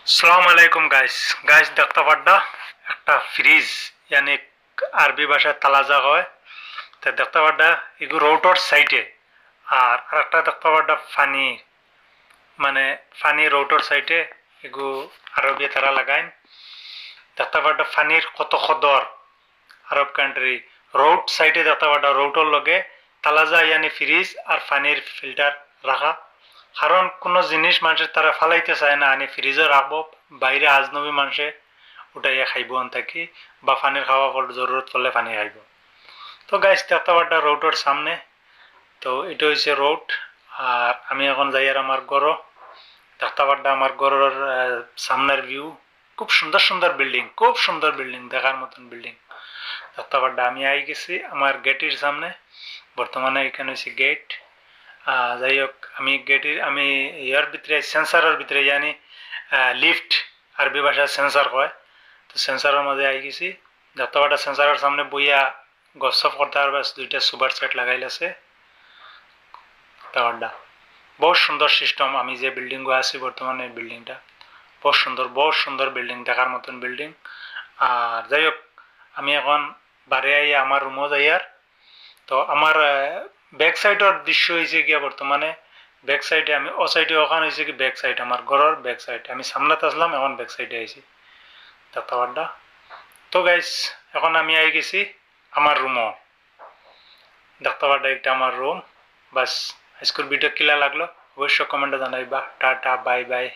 আসসালামু আলাইকুম guys guys দেখতে পাড্ডা একটা ফ্রিজ यानी আরবি ভাষায় তালাজা হয় তো দেখতে পাড্ডা এগু রোটর সাইডে আর আরেকটা দেখতে পাড্ডা ফানি মানে ফানি রোটর সাইডে এগু আরবি তারা লাগাইন দেখতে পাড্ডা ফানির কত খদর আরব কান্ট্রি রোড সাইডে দেখতে পাড্ডা রোটর লগে তালাজা यानी ফ্রিজ আর ফানির ফিল্টার রাখা কারণ কোনো জিনিস মানুষের তারা ফালাইতে চায় না আনি ফ্রিজে রাখবো বাইরে আজনবী মানুষে উঠাইয়া খাইব থাকি বা পানির খাওয়া পর জরুরত পড়লে পানি খাইব তো গাইস দেখতে পাড্ডা রোডের সামনে তো এটা হচ্ছে রোড আর আমি এখন যাই আর আমার গড় দেখতে পাড্ডা আমার গড়ের সামনের ভিউ খুব সুন্দর সুন্দর বিল্ডিং খুব সুন্দর বিল্ডিং দেখার মতন বিল্ডিং দেখতে পাড্ডা আমি আই গেছি আমার গেটের সামনে বর্তমানে এখানে হচ্ছে গেট যাই হোক আমি গেটের আমি ইয়ার ভিতরে সেন্সারের ভিতরে জানি লিফট আরবি ভাষায় সেন্সার কয় তো সেন্সারের মাঝে আই গেছি দেখতে পাড্ডা সেন্সারের সামনে বইয়া গসপ করতে আর বাস দুইটা সুপার সেট লাগাইল আছে দেখতে পাড্ডা বহুত সুন্দর সিস্টেম আমি যে বিল্ডিং আছি বর্তমানে বিল্ডিংটা বহুত সুন্দর বিল্ডিং দেখার মতন বিল্ডিং আর যাই হোক আমি এখন বাড়ি আইয়া আমার রুমও যাই আর তো আমার ব্যাক সাইডের দৃশ্য হয়েছে গিয়া বর্তমানে ব্যাক সাইডে আমি ও সাইডে ওখানে হয়েছে কি ব্যাক সাইড আমার ঘরের ব্যাক সাইড আমি সামনাতে আসলাম এখন ব্যাক সাইডে আইছি দেখতে পাড্ডা তো গাইস এখন আমি আই গেছি আমার রুমও দেখতে পাড্ডা এটা আমার রুম বাস আজকের ভিডিও কিলা লাগলো অবশ্যই কমেন্টে জানাইবা টাটা বাই বাই